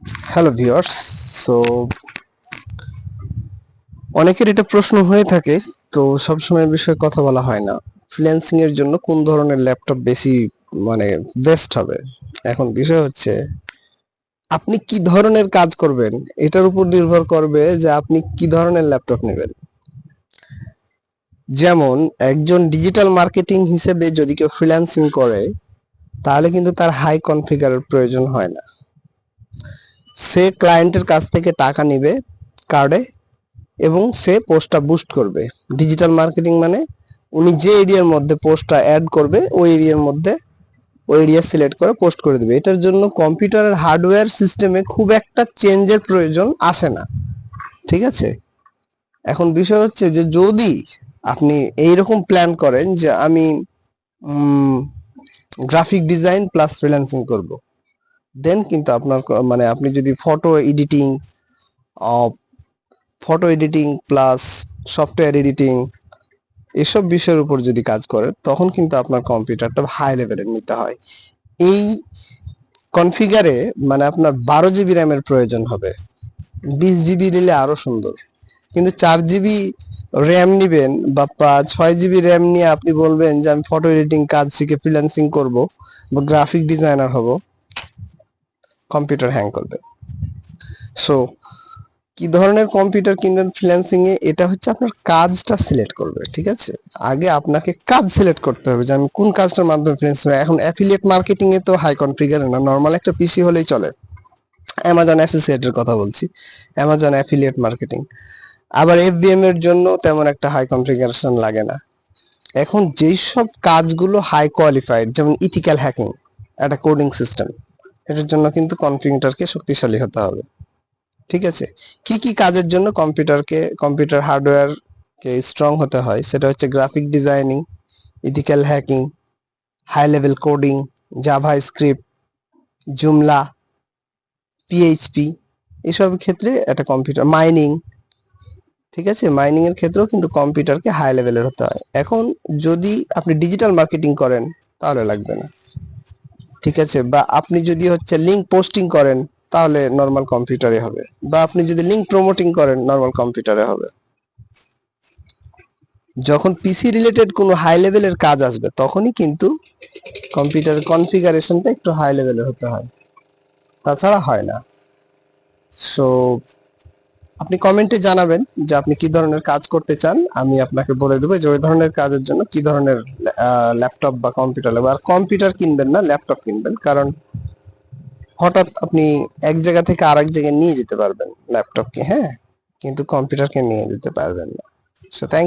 Hello viewers. So অনেকের এটা প্রশ্ন হয়ে থাকে, তো সবসময় এ বিষয়ে কথা বলা হয় না। ফ্রিল্যান্সিং এর জন্য কোন ধরনের ল্যাপটপ বেশি মানে বেস্ট হবে। এখন বিষয় হচ্ছে আপনি কি ধরনের কাজ করবেন এটার উপর নির্ভর করবে যে আপনি কি ধরনের ল্যাপটপ নেবেন। যেমন একজন ডিজিটাল মার্কেটিং হিসেবে যদি কেউ ফ্রিল্যান্সিং করে তাহলে কিন্তু তার হাই কনফিগারের প্রয়োজন হয় না। সে ক্লায়েন্টের কাছ থেকে টাকা নিবে কার্ডে এবং সে পোস্টটা বুস্ট করবে। ডিজিটাল মার্কেটিং মানে উনি যে এরিয়ার মধ্যে পোস্টটা অ্যাড করবে ওই এরিয়ার মধ্যে ওই এরিয়া সিলেক্ট করে পোস্ট করে দিবে। এটার জন্য কম্পিউটারের হার্ডওয়্যার সিস্টেমে খুব একটা চেঞ্জের প্রয়োজন আসে না। ঠিক আছে, এখন বিষয় হচ্ছে যে যদি আপনি এইরকম প্ল্যান করেন যে আমি গ্রাফিক ডিজাইন প্লাস ফ্রিল্যান্সিং করব, দেন কিন্তু আপনার মানে আপনি যদি photo editing plus software editing এসব বিষয়ের উপর যদি কাজ করেন তখন কিন্তু আপনার কম্পিউটারটা হাই লেভেলের নিতে হয়। এই কনফিগারে মানে আপনার 12 জিবি র্যামের প্রয়োজন হবে। 20 জিবি নিলে আরো সুন্দর, কিন্তু 4 জিবি র্যাম নিবেন বা 6 জিবি র্যাম নিয়ে আপনি বলবেন যে আমি ফটো এডিটিং কাজ শিখে ফ্রিল্যান্সিং করব বা গ্রাফিক ডিজাইনার হব, কম্পিউটার হ্যাং করবে। সো কি ধরনের কম্পিউটার কিনবেন ফ্রিল্যান্সিং এ এটা হচ্ছে আপনার কাজটা সিলেক্ট করবে। ঠিক আছে, আগে আপনাকে কাজ সিলেক্ট করতে হবে যে আমি কোন কাজটার মাধ্যমে ফ্রিল্যান্সিং। এখন অ্যাফিলিয়েট মার্কেটিং এ তো হাই কনফিগার না, নরমাল একটা পিসি হলেই চলে। অ্যামাজন অ্যাসোসিয়েটের কথা বলছি, অ্যামাজন অ্যাফিলিয়েট মার্কেটিং। আবার এফবিএম এর জন্য তেমন একটা হাই কনফিগারেশন লাগে না। এখন যেই সব কাজগুলো হাই কোয়ালিফাইড যেমন ইথিক্যাল হ্যাকিং, একটা কোডিং সিস্টেম, এটার জন্য কিন্তু কম্পিউটারকে শক্তিশালী হতে হবে। ঠিক আছে, কি কি কাজের জন্য কম্পিউটার হার্ডওয়্যার কে স্ট্রং হতে হয় সেটা হচ্ছে graphic designing, ethical hacking, high level coding, JavaScript, Joomla, PHP, এসব ক্ষেত্রে একটা কম্পিউটার মাইনিং। ঠিক আছে, মাইনিং এর ক্ষেত্রেও কিন্তু কম্পিউটারকে হাই লেভেলের হতে হয়। এখন যদি আপনি ডিজিটাল মার্কেটিং করেন তাহলে লাগবে না। ঠিক আছে, বা আপনি যদি হচ্ছে লিঙ্ক পোস্টিং করেন তাহলে নর্মাল কম্পিউটারে হবে, বা আপনি যদি লিঙ্ক প্রমোটিং করেন নর্মাল কম্পিউটারে হবে। যখন পিসি রিলেটেড কোনো হাই লেভেলের কাজ আসবে তখনই কিন্তু কম্পিউটারের কনফিগারেশনটা একটু হাই লেভেলের হতে হয়, তাছাড়া হয় না। সো আপনি কমেন্টে জানাবেন যে আপনি কি ধরনের কাজ করতে চান, আমি আপনাকে বলে দেবো যে ওই ধরনের কাজের জন্য কি ধরনের ল্যাপটপ বা কম্পিউটার লাগবে। আর কম্পিউটার কিনবেন না, ল্যাপটপ কিনবেন, কারণ হঠাৎ আপনি এক জায়গা থেকে আরেক জায়গায় নিয়ে যেতে পারবেন ল্যাপটপকে, হ্যাঁ, কিন্তু কম্পিউটারকে নিয়ে যেতে পারবেন না। So thank